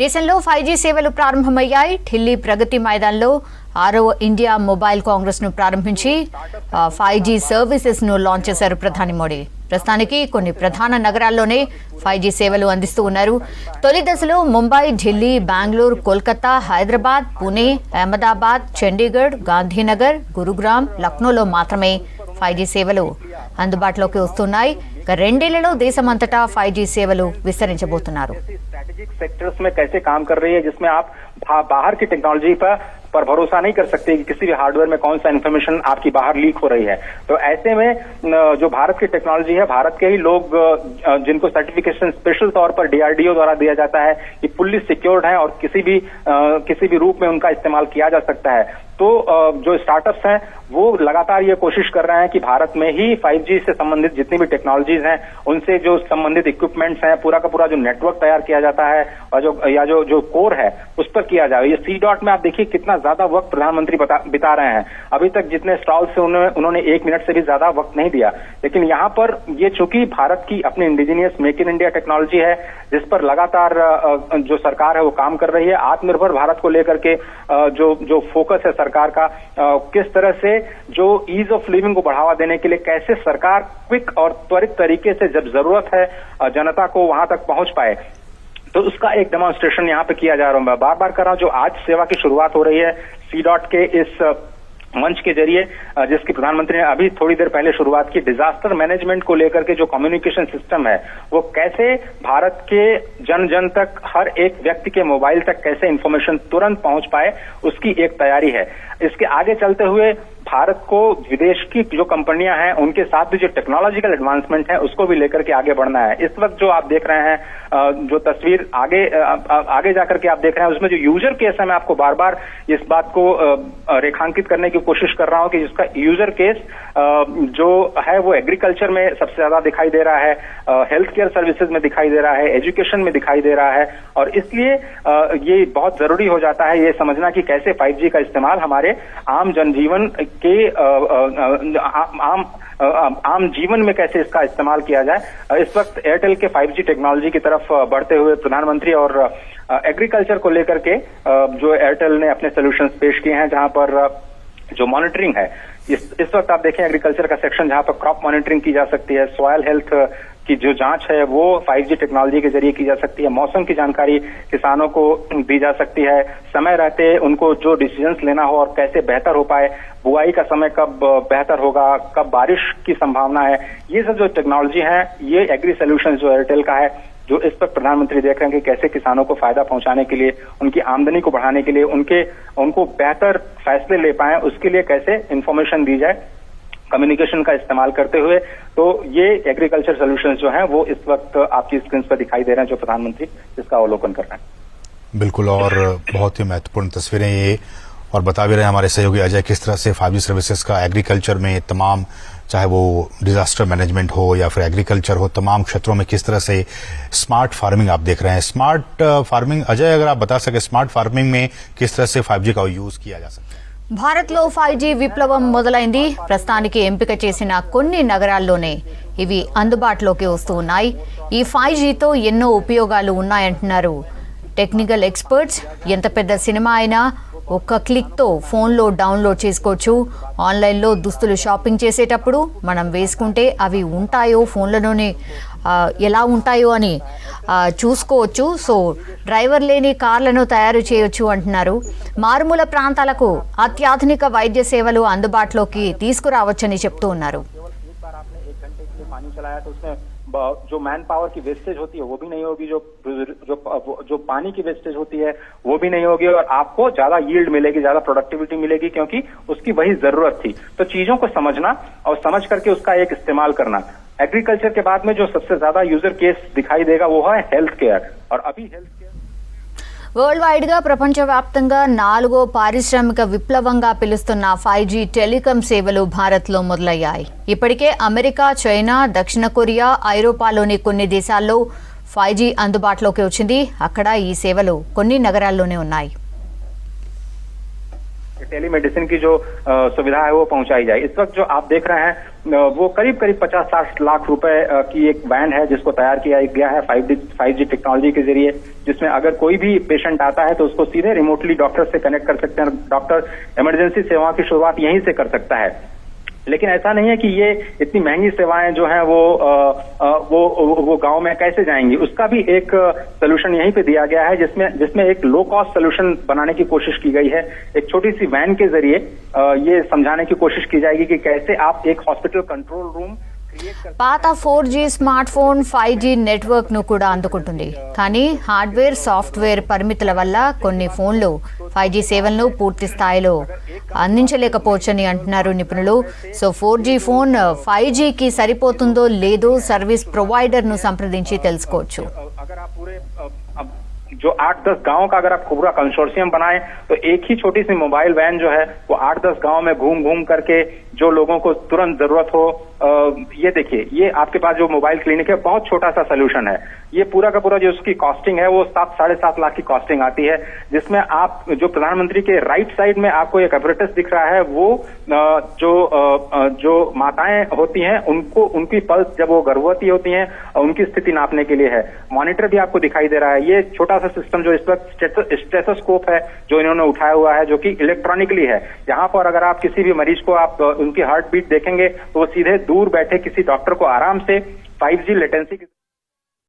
దేశంలో 5G సేవలు ప్రారంభమయ్యాయి. ఢిల్లీ ప్రగతి మైదాన్లో 6వ ఇండియా మొబైల్ కాంగ్రెస్ ను ప్రారంభించి 5G సర్వీసెస్ ను లాంచ్ చేశారు ప్రధాని మోడీ. ప్రస్తుతానికి కొన్ని ప్రధాన నగరాల్లోనే 5G సేవలు అందిస్తూ ఉన్నారు. తొలి దశలో ముంబై, ఢిల్లీ, బెంగళూరు, కోల్కతా, హైదరాబాద్, పుణె, అహ్మదాబాద్, చండీగఢ్, గాంధీనగర్, గురుగ్రామ్, లక్నోలో మాత్రమే 5G సేవలు అందుబాటులోకి వస్తున్నాయి. రెండేళ్లలో దేశమంతటా 5G సేవలు విస్తరించబోతున్నారు. स्ट्रैटेजिक सेक्टर्स में कैसे काम कर रही है, जिसमें आप बाहर की टेक्नोलॉजी पर भरोसा नहीं कर सकते कि किसी भी हार्डवेयर में कौन सा इन्फॉर्मेशन आपकी बाहर लीक हो रही है। तो ऐसे में जो भारत की टेक्नोलॉजी है, भारत के ही लोग जिनको सर्टिफिकेशन स्पेशल तौर पर DRDO द्वारा दिया जाता है, ये फुल्ली सिक्योर्ड है और किसी भी रूप में उनका इस्तेमाल किया जा सकता है। तो जो स्टार्टअप्स हैं वो लगातार ये कोशिश कर रहे हैं कि भारत में ही 5G से संबंधित जितनी भी टेक्नोलॉजीज हैं, उनसे जो संबंधित इक्विपमेंट्स हैं, पूरा का पूरा जो नेटवर्क तैयार किया जाता है और जो कोर है उस पर किया जाए। ये C.डॉट में आप देखिए कितना ज्यादा वक्त प्रधानमंत्री बिता रहे हैं। अभी तक जितने स्टॉल से उन्होंने 1 मिनट से भी ज्यादा वक्त नहीं दिया, लेकिन यहाँ पर ये चूंकि भारत की अपनी indigenous make in India technology है, जिस पर लगातार जो सरकार है वो काम कर रही है। आत्मनिर्भर भारत को लेकर के जो फोकस है सरकार का, किस तरह से जो ईज ऑफ लिविंग को बढ़ावा देने के लिए कैसे सरकार क्विक और त्वरित तरीके से जब जरूरत है जनता को वहां तक पहुंच पाए, तो उसका एक डेमोन्स्ट्रेशन यहाँ पे किया जा रहा है। मैं बार बार कर रहा हूं, जो आज सेवा की शुरुआत हो रही है C.डॉट के इस मंच के जरिए, जिसकी प्रधानमंत्री ने अभी थोड़ी देर पहले शुरुआत की, डिजास्टर मैनेजमेंट को लेकर के जो कम्युनिकेशन सिस्टम है वो कैसे भारत के जन जन तक, हर एक व्यक्ति के मोबाइल तक कैसे इंफॉर्मेशन तुरंत पहुंच पाए, उसकी एक तैयारी है। इसके आगे चलते हुए भारत को विदेश की जो कंपनियां हैं उनके साथ भी जो टेक्नोलॉजिकल एडवांसमेंट है उसको भी लेकर के आगे बढ़ना है। इस वक्त जो आप देख रहे हैं, जो तस्वीर आगे जाकर के आप देख रहे हैं, उसमें जो यूजर केस है, मैं आपको बार बार इस बात को रेखांकित करने की कोशिश कर रहा हूं कि जिसका यूजर केस जो है वो एग्रीकल्चर में सबसे ज्यादा दिखाई दे रहा है, हेल्थ केयर सर्विसेज में दिखाई दे रहा है, एजुकेशन में दिखाई दे रहा है। और इसलिए ये बहुत जरूरी हो जाता है ये समझना कि कैसे 5G का इस्तेमाल हमारे आम जनजीवन के आम जीवन में कैसे इसका इस्तेमाल किया जाए। इस वक्त एयरटेल के 5G टेक्नोलॉजी की तरफ बढ़ते हुए प्रधानमंत्री और एग्रीकल्चर को लेकर के जो एयरटेल ने अपने सॉल्यूशंस पेश किए हैं, जहां पर जो मॉनिटरिंग है, इस वक्त आप देखें एग्रीकल्चर का सेक्शन जहां पर क्रॉप मॉनिटरिंग की जा सकती है, सॉइल हेल्थ की जो जांच है वो 5G टेक्नोलॉजी के जरिए की जा सकती है, मौसम की जानकारी किसानों को दी जा सकती है, समय रहते उनको जो डिसीजंस लेना हो और कैसे बेहतर हो पाए, बुआई का समय कब बेहतर होगा, कब बारिश की संभावना है, ये सब जो टेक्नोलॉजी है, ये एग्री सोल्यूशन जो एयरटेल का है, जो इस पर प्रधानमंत्री देख रहे हैं कि कैसे किसानों को फायदा पहुंचाने के लिए, उनकी आमदनी को बढ़ाने के लिए, उनको बेहतर फैसले ले पाए, उसके लिए कैसे इंफॉर्मेशन दी जाए कम्युनिकेशन का इस्तेमाल करते हुए। तो ये एग्रीकल्चर सॉल्यूशंस जो हैं वो इस वक्त आपकी स्क्रीन पर दिखाई दे रहे हैं, जो प्रधानमंत्री इसका अवलोकन कर रहे हैं। बिल्कुल, और बहुत ही महत्वपूर्ण तस्वीरें ये, और बता भी रहे हैं हमारे सहयोगी अजय किस तरह से 5G सर्विसेज का एग्रीकल्चर में तमाम, चाहे वो डिजास्टर मैनेजमेंट हो या फिर एग्रीकल्चर हो, तमाम क्षेत्रों में किस तरह से स्मार्ट फार्मिंग आप देख रहे हैं। स्मार्ट फार्मिंग, अजय अगर आप बता सके, स्मार्ट फार्मिंग में किस तरह से 5G का यूज किया जा सकता है। భారత్లో 5G విప్లవం మొదలైంది. ప్రస్తుతానికి ఎంపిక చేసిన కొన్ని నగరాల్లోనే ఇవి అందుబాటులోకి వస్తూ ఉన్నాయి. ఈ 5Gతో ఎన్నో ఉపయోగాలు ఉన్నాయంటున్నారు టెక్నికల్ ఎక్స్పర్ట్స్. ఎంత పెద్ద సినిమా అయినా ఒక్క క్లిక్తో ఫోన్లో డౌన్లోడ్ చేసుకోవచ్చు. ఆన్లైన్లో దుస్తులు షాపింగ్ చేసేటప్పుడు మనం వేసుకుంటే అవి ఉంటాయో, ఫోన్లలోనే ఎలా ఉంటాయో అని చూసుకోవచ్చు. సో డ్రైవర్ లేని కార్లను తయారు చేయొచ్చు అంటున్నారు. మారుమూల ప్రాంతాలకు అత్యాధునిక వైద్య సేవలు అందుబాటులోకి తీసుకురావచ్చని చెప్తూ ఉన్నారు. जो मैन पावर की वेस्टेज होती है वो भी नहीं होगी, जो पानी की वेस्टेज होती है वो भी नहीं होगी, और आपको ज्यादा यील्ड मिलेगी, ज्यादा प्रोडक्टिविटी मिलेगी, क्योंकि उसकी वही जरूरत थी। तो चीजों को समझना और समझ करके उसका एक इस्तेमाल करना। एग्रीकल्चर के बाद में जो सबसे ज्यादा यूजर केस दिखाई देगा वो है हेल्थ केयर, और अभी हेल्थ केयर వరల్డ్ వైడ్ గా ప్రపంచవ్యాప్తంగా 4వ పారిశ్రామిక విప్లవంగా పిలుస్తున్న 5G టెలికాం సేవలు భారత్లో మొదలయ్యాయి. ఇప్పటికే అమెరికా, చైనా, దక్షిణ కొరియా, ఐరోపాలోని కొన్ని దేశాల్లో 5G అందుబాటులోకి వచ్చింది. అక్కడ ఈ సేవలు కొన్ని నగరాల్లోనే ఉన్నాయి. टेलीमेडिसिन की जो सुविधा है वो पहुंचाई जाए। इस वक्त जो आप देख रहे हैं वो करीब 50-60 लाख रुपए की एक वैन है जिसको तैयार किया गया है 5G टेक्नोलॉजी के जरिए, जिसमें अगर कोई भी पेशेंट आता है तो उसको सीधे रिमोटली डॉक्टर से कनेक्ट कर सकते हैं। डॉक्टर इमरजेंसी सेवाओं की शुरुआत यहीं से कर सकता है। लेकिन ऐसा नहीं है कि ये इतनी महंगी सेवाएं जो हैं वो गांव में कैसे जाएंगी, उसका भी एक सोल्यूशन यहीं पे दिया गया है, जिसमें एक लो कॉस्ट सोल्यूशन बनाने की कोशिश की गई है। एक छोटी सी वैन के जरिए ये समझाने की कोशिश की जाएगी कि कैसे आप एक हॉस्पिटल कंट्रोल रूम పాత 4G smart phone 5G network ను కూడా అందుకుంటుంది. కానీ హార్డ్వేర్ సాఫ్ట్వేర్ పరిమితుల వల్ల కొన్ని ఫోన్లు 5G సేవలను పూర్తి స్థాయిలో అందించలేకపోవచ్చని అంటున్నారు నిపుణులు. సో 4G ఫోన్ 5Gకి సరిపోతుందో లేదో సర్వీస్ ప్రొవైడర్ ను సంప్రదించి తెలుసుకోవచ్చు. जो 8-10 गांव का अगर आप पूरा कंसोर्शियम बनाएं तो एक ही छोटी सी मोबाइल वैन जो है वो 8-10 गांव में घूम करके जो लोगों को तुरंत जरूरत हो, ये देखिए, ये आपके पास जो मोबाइल क्लिनिक है बहुत छोटा सा सोल्यूशन है। ये पूरा का पूरा जो उसकी कॉस्टिंग है वो 7-7.5 लाख की कॉस्टिंग आती है, जिसमें आप जो प्रधानमंत्री के राइट साइड में आपको एक apparatus दिख रहा है वो जो माताएं होती हैं उनकी पल्स जब वो गर्भवती होती हैं उनकी स्थिति नापने के लिए है। मॉनिटर भी आपको दिखाई दे रहा है। ये छोटा सा सिस्टम जो इस वक्त स्टेथोस्कोप है जो इन्होंने उठाया हुआ है, जो कि इलेक्ट्रॉनिकली है। यहाँ पर अगर आप किसी भी मरीज को आप उनकी हार्ट बीट देखेंगे तो वो सीधे दूर बैठे किसी डॉक्टर को आराम से 5G लेटेंसी